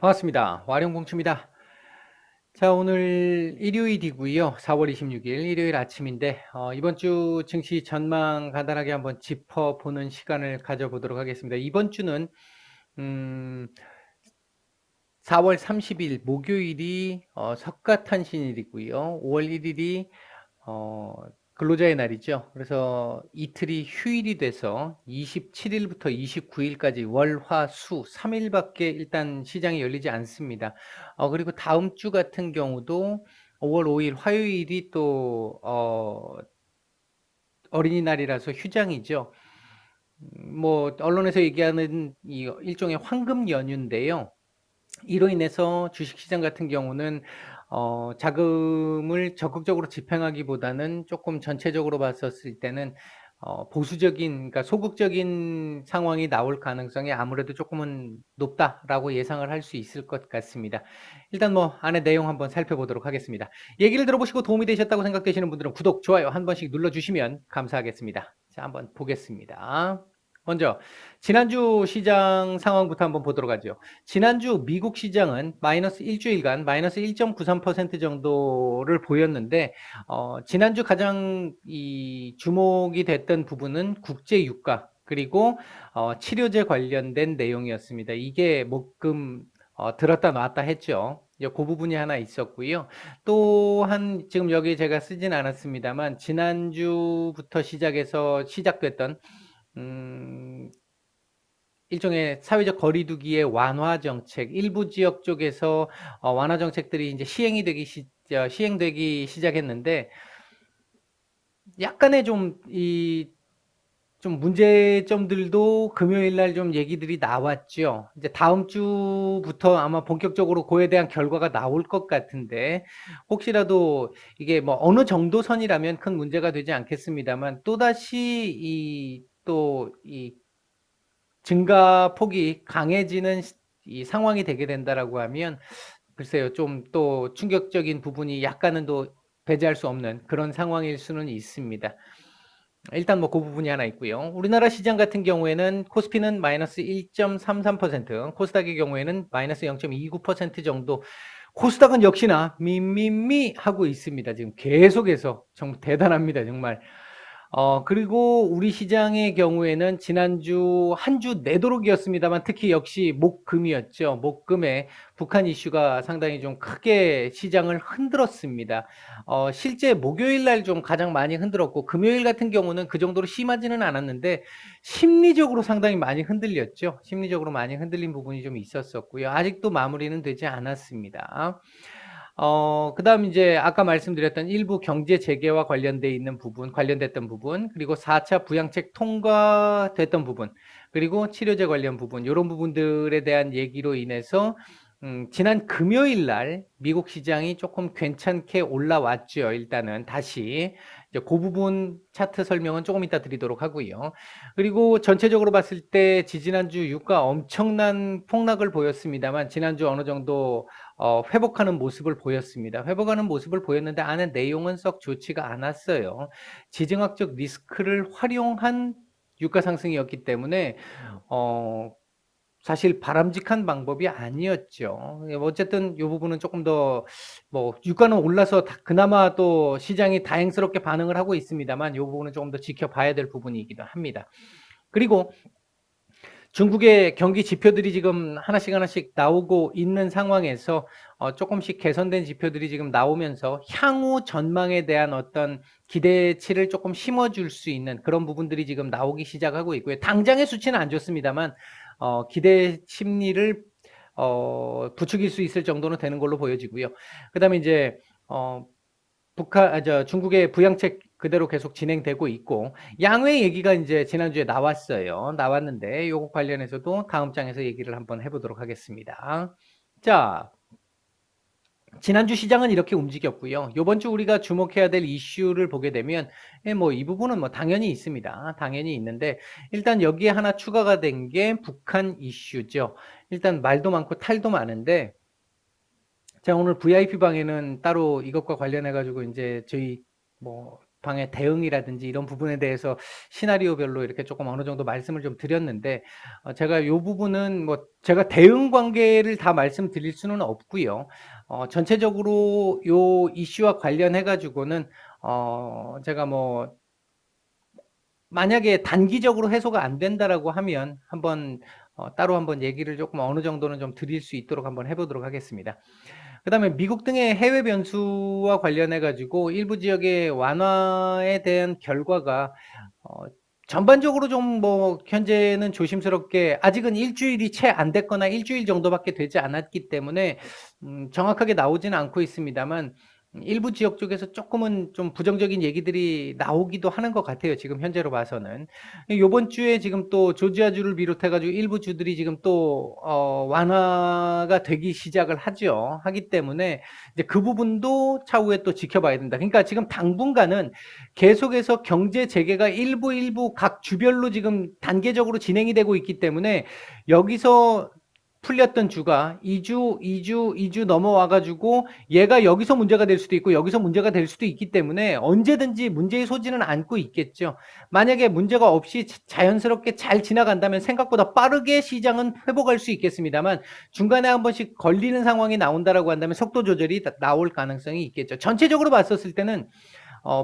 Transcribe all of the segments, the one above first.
반갑습니다. 와룡공추입니다. 자, 오늘 일요일이고요. 4월 26일 일요일 아침인데 이번 주 증시 전망 간단하게 한번 짚어보는 시간을 가져보도록 하겠습니다. 이번 주는 음, 4월 30일 목요일이 석가탄신일이고요. 5월 1일이 어, 근로자의 날이죠. 그래서 이틀이 휴일이 돼서 27일부터 29일까지 월, 화, 수 3일밖에 일단 시장이 열리지 않습니다. 그리고 다음 주 같은 경우도 5월 5일 화요일이 또 어린이날이라서 휴장이죠. 뭐 언론에서 얘기하는 이 일종의 황금 연휴인데요. 이로 인해서 주식시장 같은 경우는 자금을 적극적으로 집행하기보다는 조금 전체적으로 봤었을 때는 보수적인, 그러니까 소극적인 상황이 나올 가능성이 아무래도 조금은 높다라고 예상을 할 수 있을 것 같습니다. 일단 뭐 안에 내용 한번 살펴보도록 하겠습니다. 얘기를 들어보시고 도움이 되셨다고 생각되시는 분들은 구독, 좋아요 한 번씩 눌러주시면 감사하겠습니다. 자, 한번 보겠습니다. 먼저 지난주 시장 상황부터 한번 보도록 하죠. 지난주 미국 시장은 마이너스 일주일간 마이너스 1.93% 정도를 보였는데 지난주 가장 이 주목이 됐던 부분은 국제 유가 그리고 치료제 관련된 내용이었습니다. 이게 목금 들었다 놨다 했죠. 그 부분이 하나 있었고요. 또한 지금 여기 제가 쓰진 않았습니다만 지난주부터 시작해서 시작됐던 음, 일종의 사회적 거리두기의 완화 정책, 일부 지역 쪽에서 완화 정책들이 이제 시행되기 시작했는데 약간의 좀 문제점들도 금요일 날 좀 얘기들이 나왔죠. 이제 다음 주부터 아마 본격적으로 그에 대한 결과가 나올 것 같은데 혹시라도 이게 뭐 어느 정도 선이라면 큰 문제가 되지 않겠습니다만 또다시 이 증가폭이 강해지는 이 상황이 되게 된다라고 하면 글쎄요, 좀 또 충격적인 부분이 약간은 또 배제할 수 없는 그런 상황일 수는 있습니다. 일단 뭐 그 부분이 하나 있고요. 우리나라 시장 같은 경우에는 코스피는 마이너스 1.33%, 코스닥의 경우에는 마이너스 0.29% 정도. 코스닥은 역시나 미미미 하고 있습니다. 지금 계속해서 정말 대단합니다. 정말. 그리고 우리 시장의 경우에는 지난주 한 주 내도록이었습니다만 특히 역시 목금이었죠. 목금에 북한 이슈가 상당히 좀 크게 시장을 흔들었습니다. 실제 목요일 날 좀 가장 많이 흔들었고 금요일 같은 경우는 그 정도로 심하지는 않았는데 심리적으로 상당히 많이 흔들렸죠. 심리적으로 많이 흔들린 부분이 좀 있었었고요. 아직도 마무리는 되지 않았습니다. 그다음 이제 아까 말씀드렸던 일부 경제 재개와 관련돼 있는 부분, 관련됐던 부분, 그리고 4차 부양책 통과됐던 부분, 그리고 치료제 관련 부분, 이런 부분들에 대한 얘기로 인해서 지난 금요일 날 미국 시장이 조금 괜찮게 올라왔죠. 일단은 다시 이제 그 부분 차트 설명은 조금 이따 드리도록 하고요. 그리고 전체적으로 봤을 때 지지난주 유가 엄청난 폭락을 보였습니다만 지난주 어느 정도 회복하는 모습을 보였습니다. 회복하는 모습을 보였는데 안에 내용은 썩 좋지가 않았어요. 지정학적 리스크를 활용한 유가 상승이었기 때문에 어, 사실 바람직한 방법이 아니었죠. 어쨌든 이 부분은 조금 더 뭐 유가는 올라서 그나마 또 시장이 다행스럽게 반응을 하고 있습니다만 이 부분은 조금 더 지켜봐야 될 부분이기도 합니다. 그리고 중국의 경기 지표들이 지금 하나씩 나오고 있는 상황에서 조금씩 개선된 지표들이 지금 나오면서 향후 전망에 대한 어떤 기대치를 조금 심어줄 수 있는 그런 부분들이 지금 나오기 시작하고 있고요. 당장의 수치는 안 좋습니다만 기대 심리를 부추길 수 있을 정도는 되는 걸로 보여지고요. 그다음에 이제 중국의 부양책 그대로 계속 진행되고 있고 양회 얘기가 이제 지난주에 나왔어요. 나왔는데 요거 관련해서도 다음 장에서 얘기를 한번 해보도록 하겠습니다. 자, 지난주 시장은 이렇게 움직였고요. 요번 주 우리가 주목해야 될 이슈를 보게 되면 뭐 이 부분은 뭐 당연히 있습니다. 당연히 있는데 일단 여기에 하나 추가가 된 게 북한 이슈죠. 일단 말도 많고 탈도 많은데 자, 오늘 VIP 방에는 따로 이것과 관련해 가지고 이제 저희 뭐 방의 대응이라든지 이런 부분에 대해서 시나리오별로 이렇게 조금 어느 정도 말씀을 좀 드렸는데 제가 요 부분은 뭐 제가 대응 관계를 다 말씀드릴 수는 없고요. 전체적으로 요 이슈와 관련해 가지고는 제가 뭐 만약에 단기적으로 해소가 안 된다라고 하면 한번 따로 한번 얘기를 조금 어느 정도는 좀 드릴 수 있도록 한번 해 보도록 하겠습니다. 그다음에 미국 등의 해외 변수와 관련해 가지고 일부 지역의 완화에 대한 결과가 어 전반적으로 좀 뭐 현재는 조심스럽게 아직은 일 주일이 채 안 됐거나 일 주일 정도밖에 되지 않았기 때문에 정확하게 나오지는 않고 있습니다만 일부 지역 쪽에서 쪼끔은 좀 부정적인 얘기들이 나오기도 하는 것 같아요, 지금 현재로 봐서는. 요번 주에 지금 또 조지아주를 비롯해 가지고 일부 주들이 지금 또 완화가 되기 시작을 하기 때문에 이제 그 부분도 차후에 또 지켜봐야 된다. 그러니까 지금 당분간은 계속해서 경제 재개가 일부 각 주별로 지금 단계적으로 진행이 되고 있기 때문에 여기서 풀렸던 주가 2주 넘어와 가지고 얘가 여기서 문제가 될 수도 있고 여기서 문제가 될 수도 있기 때문에 언제든지 문제의 소지는 안고 있겠죠. 만약에 문제가 없이 자연스럽게 잘 지나간다면 생각보다 빠르게 시장은 회복할 수 있겠습니다만 중간에 한 번씩 걸리는 상황이 나온다라고 한다면 속도 조절이 나올 가능성이 있겠죠. 전체적으로 봤었을 때는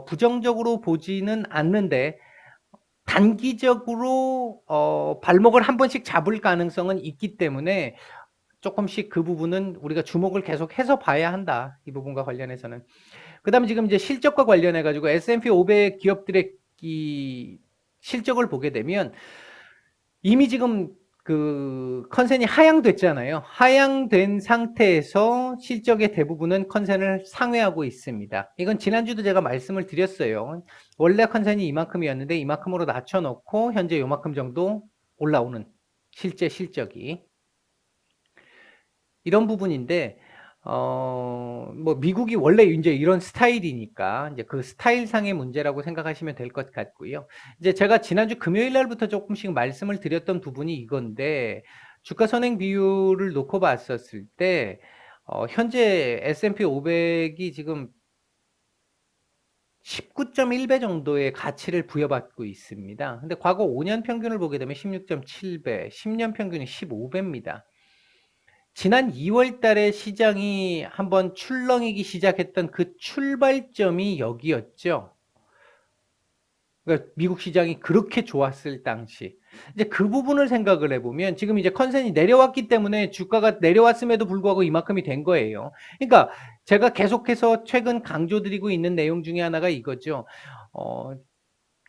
부정적으로 보지는 않는데 단기적으로 발목을 한 번씩 잡을 가능성은 있기 때문에 조금씩 그 부분은 우리가 주목을 계속해서 봐야 한다. 이 부분과 관련해서는. 그다음에 지금 이제 실적과 관련해 가지고 S&P 500 기업들의 이 실적을 보게 되면 이미 지금 그 컨센이 하향됐잖아요. 하향된 상태에서 실적의 대부분은 컨센을 상회하고 있습니다. 이건 지난주도 제가 말씀을 드렸어요. 원래 컨센이 이만큼이었는데 이만큼으로 낮춰놓고 현재 요만큼 정도 올라오는 실제 실적이 이런 부분인데 뭐 미국이 원래 이제 이런 스타일이니까 이제 그 스타일상의 문제라고 생각하시면 될 것 같고요. 이제 제가 지난주 금요일 날부터 조금씩 말씀을 드렸던 부분이 이건데 주가 선행 비율을 놓고 봤었을 때 현재 S&P 500이 지금 19.1배 정도의 가치를 부여받고 있습니다. 근데 과거 5년 평균을 보게 되면 16.7배, 10년 평균이 15배입니다. 지난 2월 달에 시장이 한번 출렁이기 시작했던 그 출발점이 여기였죠. 그러니까 미국 시장이 그렇게 좋았을 당시. 이제 그 부분을 생각을 해보면 지금 이제 컨센이 내려왔기 때문에 주가가 내려왔음에도 불구하고 이만큼이 된 거예요. 그러니까 제가 계속해서 최근 강조드리고 있는 내용 중에 하나가 이거죠.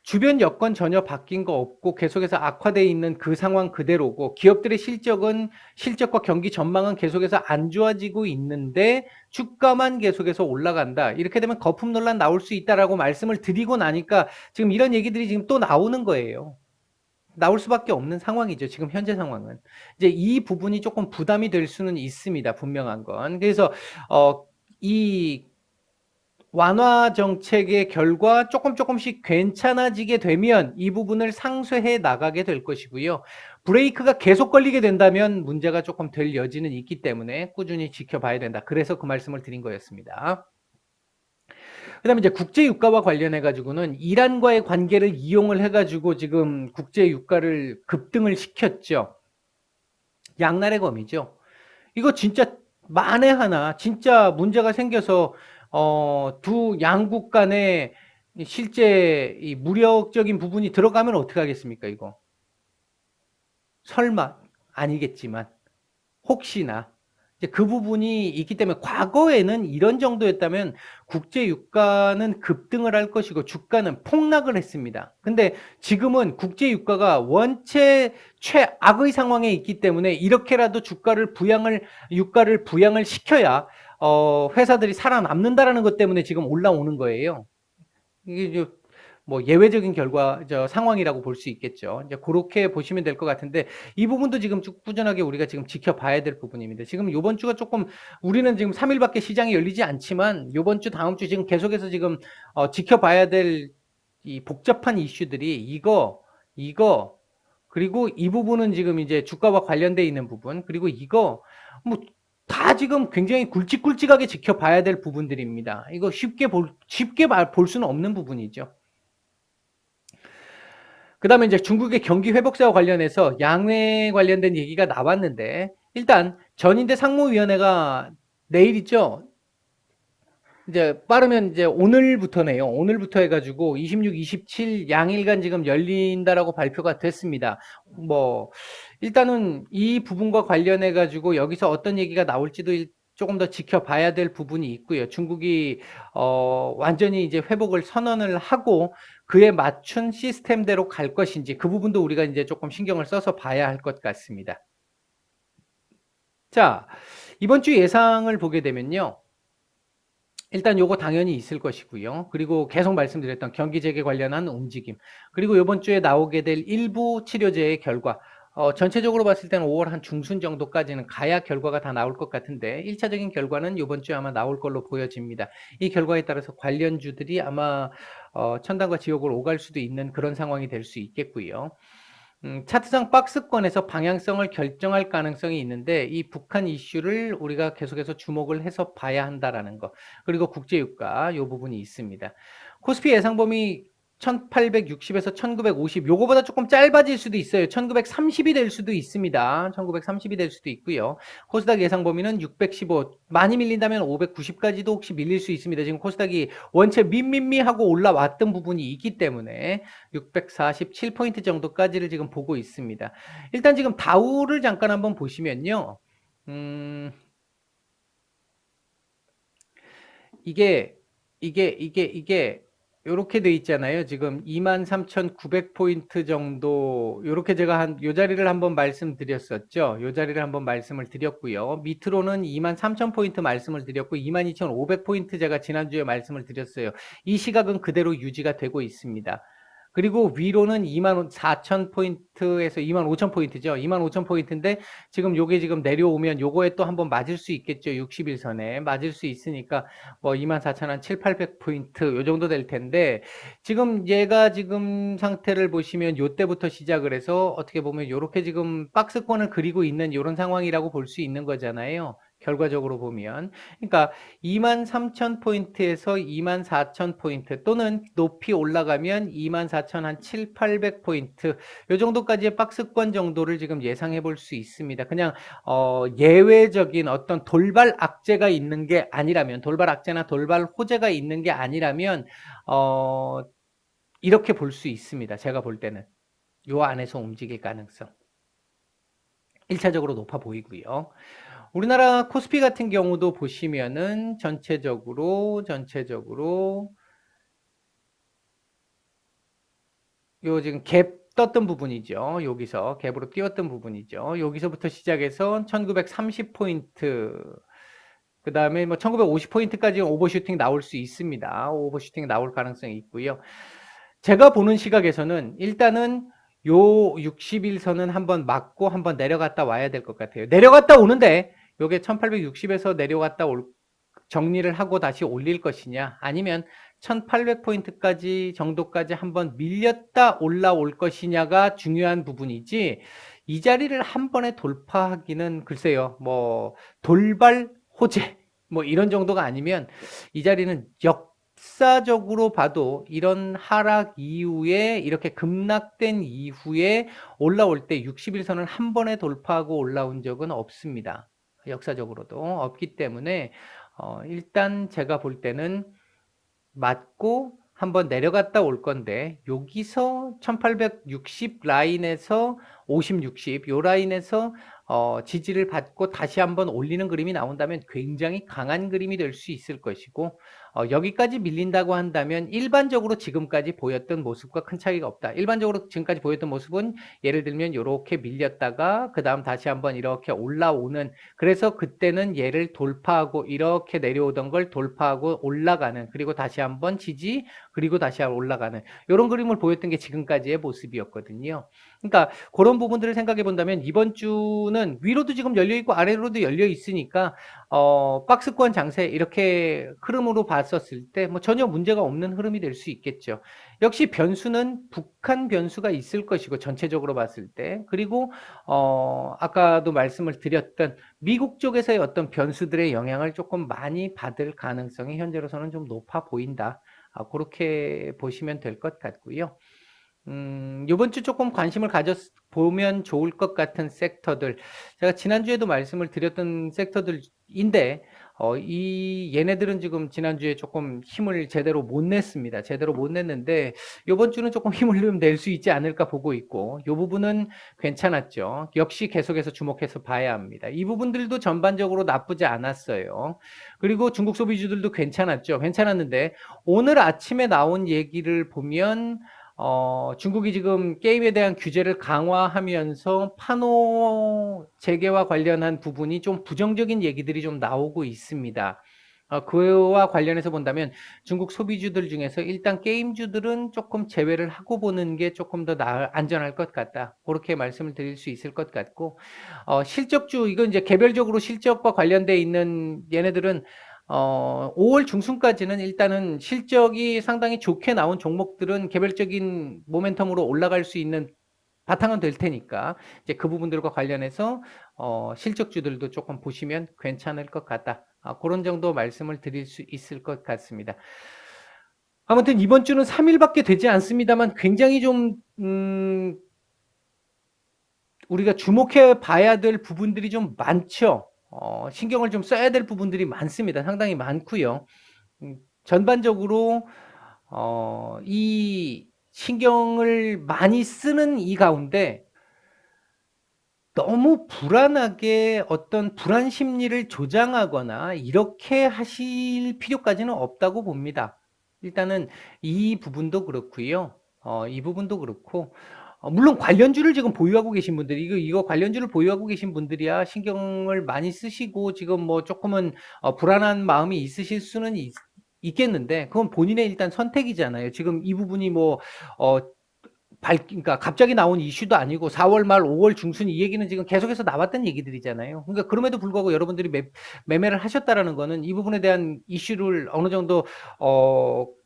주변 여건 전혀 바뀐 거 없고 계속해서 악화되어 있는 그 상황 그대로고 기업들의 실적과 경기 전망은 계속해서 안 좋아지고 있는데 주가만 계속해서 올라간다. 이렇게 되면 거품 논란 나올 수 있다라고 말씀을 드리고 나니까 지금 이런 얘기들이 지금 또 나오는 거예요. 나올 수밖에 없는 상황이죠. 지금 현재 상황은. 이제 이 부분이 조금 부담이 될 수는 있습니다. 분명한 건. 그래서 이 완화 정책의 결과 조금씩 괜찮아지게 되면 이 부분을 상쇄해 나가게 될 것이고요. 브레이크가 계속 걸리게 된다면 문제가 조금 될 여지는 있기 때문에 꾸준히 지켜봐야 된다. 그래서 그 말씀을 드린 거였습니다. 그다음에 이제 국제 유가와 관련해 가지고는 이란과의 관계를 이용을 해 가지고 지금 국제 유가를 급등을 시켰죠. 양날의 검이죠. 이거 진짜 만에 하나 진짜 문제가 생겨서 두 양국 간에 실제 이 무력적인 부분이 들어가면 어떻게 하겠습니까, 이거? 설마 아니겠지만 혹시나 이제 그 부분이 있기 때문에 과거에는 이런 정도였다면 국제 유가는 급등을 할 것이고 주가는 폭락을 했습니다. 근데 지금은 국제 유가가 원체 최악의 상황에 있기 때문에 이렇게라도 유가를 부양을 시켜야 회사들이 살아남는다라는 것 때문에 지금 올라오는 거예요. 이게 뭐 예외적인 상황이라고 볼 수 있겠죠. 이제 그렇게 보시면 될 것 같은데 이 부분도 지금 쭉 꾸준하게 우리가 지금 지켜봐야 될 부분입니다. 지금 요번 주가 조금 우리는 지금 3일밖에 시장이 열리지 않지만 요번 주 다음 주 지금 계속해서 지금 지켜봐야 될 이 복잡한 이슈들이 이거 그리고 이 부분은 지금 이제 주가와 관련돼 있는 부분 그리고 이거 뭐 다 지금 굉장히 굵직굵직하게 지켜봐야 될 부분들입니다. 이거 쉽게 볼 수는 없는 부분이죠. 그다음에 이제 중국의 경기 회복세와 관련해서 양회 관련된 얘기가 나왔는데, 일단 전인대 상무위원회가 내일이죠. 이제 빠르면 이제 오늘부터네요. 오늘부터 해가지고 26, 27 양일간 지금 열린다라고 발표가 됐습니다. 뭐 일단은 이 부분과 관련해 가지고 여기서 어떤 얘기가 나올지도 조금 더 지켜봐야 될 부분이 있고요. 중국이 완전히 이제 회복을 선언을 하고 그에 맞춘 시스템대로 갈 것인지, 그 부분도 우리가 이제 조금 신경을 써서 봐야 할 것 같습니다. 자, 이번 주 예상을 보게 되면요. 일단 요거 당연히 있을 것이고요. 그리고 계속 말씀드렸던 경기 재개 관련한 움직임, 그리고 이번 주에 나오게 될 일부 치료제의 결과, 전체적으로 봤을 때는 5월 한 중순 정도까지는 가야 결과가 다 나올 것 같은데, 1차적인 결과는 이번 주에 아마 나올 걸로 보여집니다. 이 결과에 따라서 관련주들이 아마 천당과 지옥을 오갈 수도 있는 그런 상황이 될 수 있겠고요. 차트상 박스권에서 방향성을 결정할 가능성이 있는데, 이 북한 이슈를 우리가 계속해서 주목을 해서 봐야 한다라는 거, 그리고 국제유가 요 부분이 있습니다. 코스피 예상범위 1860에서 1950, 요거보다 조금 짧아질 수도 있어요. 1930이 될 수도 있습니다. 1930이 될 수도 있고요. 코스닥 예상 범위는 615, 많이 밀린다면 590까지도 혹시 밀릴 수 있습니다. 지금 코스닥이 원체 하고 올라왔던 부분이 있기 때문에 647포인트 정도까지를 지금 보고 있습니다. 일단 지금 다우를 잠깐 한번 보시면요. 이게 요렇게 돼 있잖아요. 지금 23,900포인트 정도, 요렇게 제가 요 자리를 한번 말씀드렸었죠. 요 자리를 한번 말씀을 드렸고요. 밑으로는 23,000포인트 말씀을 드렸고, 22,500포인트 제가 지난주에 말씀을 드렸어요. 이 시각은 그대로 유지가 되고 있습니다. 그리고 위로는 24,000포인트에서 25,000포인트죠. 25,000포인트인데 지금 요게 지금 내려오면 요거에 또 한번 맞을 수 있겠죠. 60일선에 맞을 수 있으니까 뭐 24,700포인트 요 정도 될 텐데, 지금 얘가 지금 상태를 보시면 요때부터 시작을 해서 어떻게 보면 요렇게 지금 박스권을 그리고 있는 요런 상황이라고 볼 수 있는 거잖아요. 결과적으로 보면. 그러니까 23,000포인트에서 24,000포인트 또는 높이 올라가면 24,700, 800포인트 요 정도까지의 박스권 정도를 지금 예상해 볼 수 있습니다. 그냥 예외적인 어떤 돌발 악재가 있는 게 아니라면, 돌발 악재나 돌발 호재가 있는 게 아니라면 이렇게 볼 수 있습니다. 제가 볼 때는 요 안에서 움직일 가능성 1차적으로 높아 보이고요. 우리나라 코스피 같은 경우도 보시면은 전체적으로 요 지금 갭 떴던 부분이죠. 여기서 갭으로 띄웠던 부분이죠. 여기서부터 시작해서 1930포인트, 그 다음에 뭐 1950포인트까지 오버슈팅 나올 수 있습니다. 오버슈팅 나올 가능성이 있고요. 제가 보는 시각에서는 일단은 요 60일선은 한번 맞고 한번 내려갔다 와야 될 것 같아요. 내려갔다 오는데 요게 1860에서 내려갔다 정리를 하고 다시 올릴 것이냐, 아니면 1800포인트까지 정도까지 한번 밀렸다 올라올 것이냐가 중요한 부분이지, 이 자리를 한 번에 돌파하기는 글쎄요, 뭐 돌발 호재 뭐 이런 정도가 아니면, 이 자리는 역사적으로 봐도 이런 하락 이후에, 이렇게 급락된 이후에 올라올 때 60일선을 한 번에 돌파하고 올라온 적은 없습니다. 역사적으로도 없기 때문에 일단 제가 볼 때는 맞고 한번 내려갔다 올 건데, 여기서 1860 라인에서 50, 60 요 라인에서 지지를 받고 다시 한번 올리는 그림이 나온다면 굉장히 강한 그림이 될 수 있을 것이고, 여기까지 밀린다고 한다면 일반적으로 지금까지 보였던 모습과 큰 차이가 없다. 일반적으로 지금까지 보였던 모습은 예를 들면 이렇게 밀렸다가 그 다음 다시 한번 이렇게 올라오는, 그래서 그때는 얘를 돌파하고 이렇게 내려오던 걸 돌파하고 올라가는, 그리고 다시 한번 지지, 그리고 다시 올라가는 이런 그림을 보였던 게 지금까지의 모습이었거든요. 그러니까 그런 부분들을 생각해 본다면 이번 주는 위로도 지금 열려 있고 아래로도 열려 있으니까 박스권 장세 이렇게 흐름으로 봤었을 때 뭐 전혀 문제가 없는 흐름이 될 수 있겠죠. 역시 변수는 북한 변수가 있을 것이고 전체적으로 봤을 때 그리고 아까도 말씀을 드렸던 미국 쪽에서의 어떤 변수들의 영향을 조금 많이 받을 가능성이 현재로서는 좀 높아 보인다. 그렇게 보시면 될 것 같고요. 요번 주 조금 관심을 보면 좋을 것 같은 섹터들. 제가 지난주에도 말씀을 드렸던 섹터들인데, 얘네들은 지금 지난주에 조금 힘을 제대로 못 냈습니다. 제대로 못 냈는데, 요번 주는 조금 힘을 좀 낼 수 있지 않을까 보고 있고, 요 부분은 괜찮았죠. 역시 계속해서 주목해서 봐야 합니다. 이 부분들도 전반적으로 나쁘지 않았어요. 그리고 중국 소비주들도 괜찮았죠. 괜찮았는데, 오늘 아침에 나온 얘기를 보면, 중국이 지금 게임에 대한 규제를 강화하면서 판호 재개와 관련한 부분이 좀 부정적인 얘기들이 좀 나오고 있습니다. 그와 관련해서 본다면 중국 소비주들 중에서 일단 게임주들은 조금 제외를 하고 보는 게 조금 더 안전할 것 같다. 그렇게 말씀을 드릴 수 있을 것 같고, 실적주, 이건 이제 개별적으로 실적과 관련돼 있는 얘네들은 5월 중순까지는 일단은 실적이 상당히 좋게 나온 종목들은 개별적인 모멘텀으로 올라갈 수 있는 바탕은 될 테니까 이제 그 부분들과 관련해서 실적주들도 조금 보시면 괜찮을 것 같다. 그런 정도 말씀을 드릴 수 있을 것 같습니다. 아무튼 이번 주는 3일밖에 되지 않습니다만 굉장히 좀 우리가 주목해 봐야 될 부분들이 좀 많죠. 신경을 좀 써야 될 부분들이 많습니다. 상당히 많고요. 전반적으로 이 신경을 많이 쓰는 이 가운데 너무 불안하게 어떤 불안 심리를 조장하거나 이렇게 하실 필요까지는 없다고 봅니다. 일단은 이 부분도 그렇고요. 이 부분도 그렇고 물론 관련주를 지금 보유하고 계신 분들이 이거 관련주를 보유하고 계신 분들이야 신경을 많이 쓰시고 지금 뭐 조금은 불안한 마음이 있으실 수는 있겠는데 그건 본인의 일단 선택이잖아요. 지금 이 부분이 뭐 그러니까 갑자기 나온 이슈도 아니고 4월 말 5월 중순 이 얘기는 지금 계속해서 나왔던 얘기들이잖아요. 그러니까 그럼에도 불구하고 여러분들이 매매를 하셨다라는 거는 이 부분에 대한 이슈를 어느 정도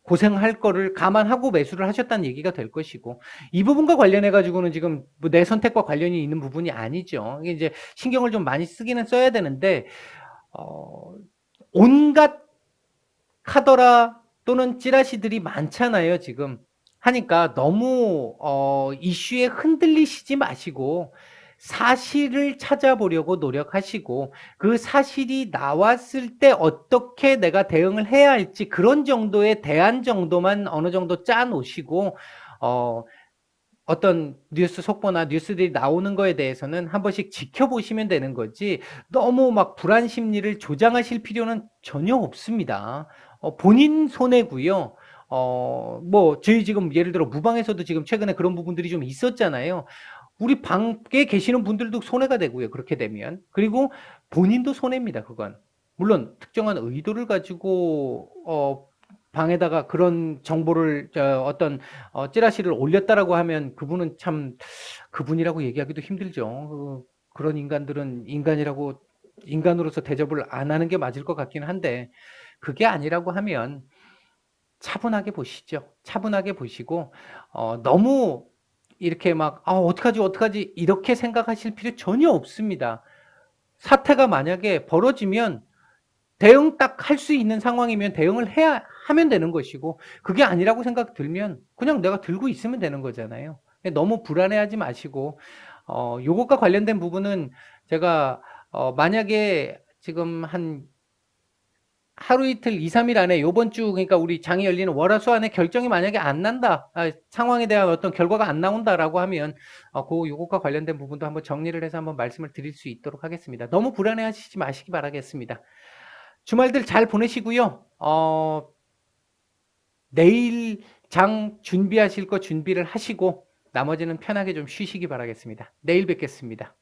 고생할 거를 감안하고 매수를 하셨다는 얘기가 될 것이고 이 부분과 관련해 가지고는 지금 뭐내 선택과 관련이 있는 부분이 아니죠. 이게 이제 신경을 좀 많이 쓰기는 써야 되는데 온갖 카더라 또는 찌라시들이 많잖아요, 지금. 하니까 너무 이슈에 흔들리시지 마시고 사실을 찾아보려고 노력하시고 그 사실이 나왔을 때 어떻게 내가 대응을 해야 할지 그런 정도의 대안 정도만 어느 정도 짜 놓으시고 어떤 뉴스 속보나 뉴스들이 나오는 거에 대해서는 한 번씩 지켜보시면 되는 거지 너무 막 불안 심리를 조장하실 필요는 전혀 없습니다. 본인 손해고요. 뭐 저희 지금 예를 들어 무방에서도 지금 최근에 그런 부분들이 좀 있었잖아요. 우리 방에 계시는 분들도 손해가 되고요. 그렇게 되면. 그리고 본인도 손해입니다. 그건. 물론 특정한 의도를 가지고 방에다가 그런 정보를 어떤 찌라시를 올렸다라고 하면 그분은 참 그분이라고 얘기하기도 힘들죠. 그런 인간들은 인간으로서 대접을 안 하는 게 맞을 것 같긴 한데 그게 아니라고 하면 차분하게 보시죠. 차분하게 보시고 너무 이렇게 막 어떡하지 이렇게 생각하실 필요 전혀 없습니다. 사태가 만약에 벌어지면 대응 딱 할 수 있는 상황이면 대응을 하면 되는 것이고 그게 아니라고 생각 들면 그냥 내가 들고 있으면 되는 거잖아요. 너무 불안해하지 마시고 요것과 관련된 부분은 제가 만약에 지금 한 하루 이틀 2, 3일 안에 요번 주 그러니까 우리 장이 열리는 월화수 안에 결정이 만약에 안 난다. 상황에 대한 어떤 결과가 안 나온다라고 하면 요것과 관련된 부분도 한번 정리를 해서 한번 말씀을 드릴 수 있도록 하겠습니다. 너무 불안해하시지 마시기 바라겠습니다. 주말들 잘 보내시고요. 내일 장 준비하실 거 준비를 하시고 나머지는 편하게 좀 쉬시기 바라겠습니다. 내일 뵙겠습니다.